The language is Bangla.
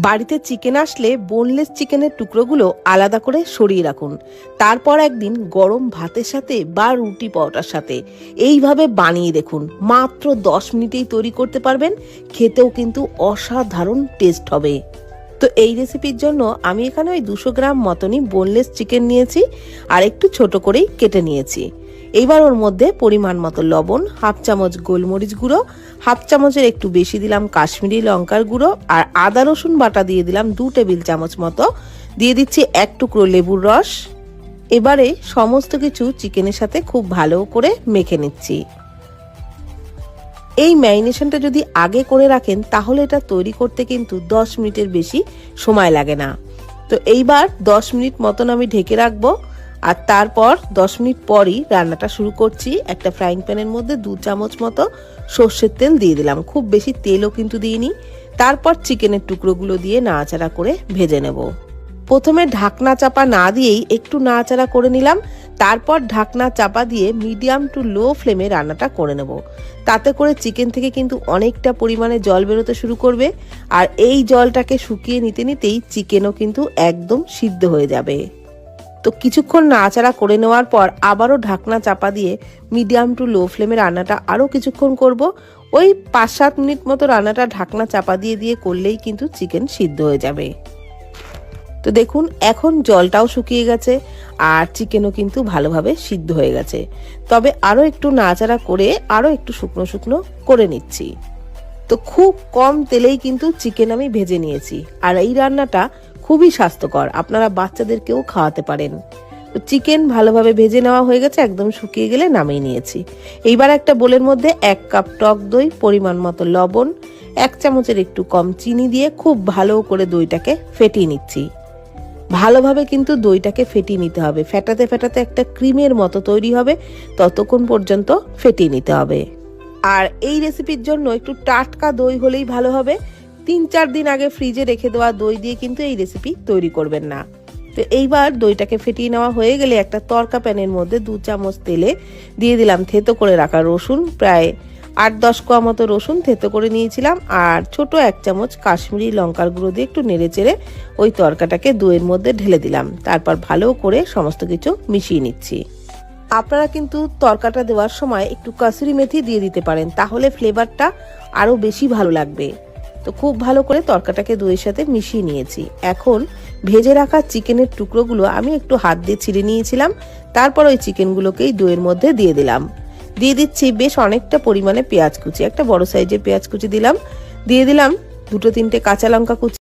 বাড়িতে চিকেন আসলে বোনলেস চিকেনের টুকরোগুলো আলাদা করে সরিয়ে রাখুন। তারপর একদিন গরম ভাতের সাথে বা রুটি পরোটার সাথে এইভাবে বানিয়ে দেখুন। মাত্র 10 মিনিটেই তৈরি করতে পারবেন, খেতেও কিন্তু অসাধারণ টেস্ট হবে। তো এই রেসিপির জন্য আমি এখানে ওই 200 গ্রাম মতনই বোনলেস চিকেন নিয়েছি আর একটু ছোট করেই কেটে নিয়েছি। এইবার ওর মধ্যে পরিমাণ মতো লবণ, হাফ চামচ গোলমরিচ গুঁড়ো, হাফ চামচের একটু বেশি দিলাম কাশ্মীরি লঙ্কার গুঁড়ো, আর আদা রসুন বাটা দিয়ে দিলাম 2 টেবিল চামচ মতো। দিয়ে দিচ্ছি 1 টুকরো লেবুর রস। এবারে সমস্ত কিছু চিকেনের সাথে খুব ভালো করে মেখে নিচ্ছি। এই ম্যারিনেশনটা যদি আগে করে রাখেন তাহলে এটা তৈরি করতে কিন্তু 10 মিনিটের বেশি সময় লাগে না। তো এইবার 10 মিনিট মতন আমি ঢেকে রাখবো। আর তারপর 10 মিনিট পরই রান্নাটা শুরু করছি। একটা ফ্রাইং প্যানের মধ্যে 2 চামচ মতো সর্ষের তেল দিয়ে দিলাম, খুব বেশি তেলও কিন্তু দিইনি। তারপর চিকেনের টুকরোগুলো দিয়ে নাড়াচাড়া করে ভেজে নেব। প্রথমে ঢাকনা চাপা না দিয়েই একটু নাড়াচাড়া করে নিলাম, তারপর ঢাকনা চাপা দিয়ে মিডিয়াম টু লো ফ্লেমে রান্নাটা করে নেব। তাতে করে চিকেন থেকে কিন্তু অনেকটা পরিমাণে জল বেরোতে শুরু করবে, আর এই জলটাকে শুকিয়ে নিতে নিতেই চিকেনও কিন্তু একদম সিদ্ধ হয়ে যাবে। তো কিছুক্ষণ নাড়াচাড়া করে নেওয়ার পর আবারও ঢাকনা চাপা দিয়ে মিডিয়াম টু লো ফ্লেমে রান্নাটা আরও কিছুক্ষণ করব। ওই 5-7 মিনিট মতো রান্নাটা ঢাকনা চাপা দিয়ে দিয়ে করলেই কিন্তু চিকেন সিদ্ধ হয়ে যাবে। তো দেখুন এখন জলটাও শুকিয়ে গেছে আর চিকেনও কিন্তু ভালোভাবে সিদ্ধ হয়ে গেছে। তবে আরও একটু নাড়াচাড়া করে আরও একটু শুকনো শুকনো করে নিচ্ছি। তো খুব কম তেলেই কিন্তু চিকেন আমি ভেজে নিয়েছি। আর এই রান্নাটা খুবই স্বাস্থ্যকর, আপনারা বাচ্চাদেরকেও খাওয়াতে পারেন। তো চিকেন ভালোভাবে ভেজে নেওয়া হয়ে গেছে, একদম শুকিয়ে গেলে নামিয়ে নিয়েছি। এইবার একটা বোলের মধ্যে 1 কাপ টক দই, পরিমাণ মতো লবণ, 1 চামচের একটু কম চিনি দিয়ে খুব ভালো করে দইটাকে ফেটিয়ে নিচ্ছি। ভালোভাবে কিন্তু দইটাকে ফেটিয়ে নিতে হবে, ফেটাতে ফেটাতে একটা ক্রিমের মতো তৈরি হবে, ততক্ষণ পর্যন্ত ফেটিয়ে নিতে হবে। আর এই রেসিপির জন্য একটু টাটকা দই হলেই ভালো হবে। 3-4 দিন আগে ফ্রিজে রেখে দেওয়া দই দিয়ে কিন্তু এই রেসিপি তৈরি করবেন না। তো এইবার দইটাকে ফেটিয়ে নেওয়া হয়ে গেলে একটা তড়কা প্যানের মধ্যে 2 চামচ তেলে দিয়ে দিলাম থেতো করে রাখা রসুন, প্রায় 8-10 কোয়া মতো রসুন থেতো করে নিয়েছিলাম। আর ছোট 1 চামচ কাশ্মীরি লঙ্কার গুঁড়ো দিয়ে একটু নেড়ে চেড়ে ওই তড়কাটাকে দইয়ের মধ্যে ঢেলে দিলাম। তারপর ভালো করে সমস্ত কিছু মিশিয়ে নিচ্ছি। আপনারা কিন্তু তড়কাটা দেওয়ার সময় একটু কাসুরি মেথি দিয়ে দিতে পারেন, তাহলে ফ্লেভারটা আরও বেশি ভালো লাগবে। তো খুব ভালো করে তড়কাটাকে দইয়ের সাথে মিশিয়ে নিয়েছি। এখন ভেজে রাখা চিকেনের টুকরোগুলো আমি একটু হাত দিয়ে ছিঁড়ে নিয়েছিলাম, তারপর ওই চিকেনগুলোকেই দইয়ের মধ্যে দিয়ে দিলাম। দিয়ে দিচ্ছি বেশ অনেকটা পরিমাণে পেঁয়াজ কুচি, একটা বড় সাইজের পেঁয়াজ কুচি দিলাম। দিয়ে দিলাম 2-3টে কাঁচা লঙ্কা কুচি।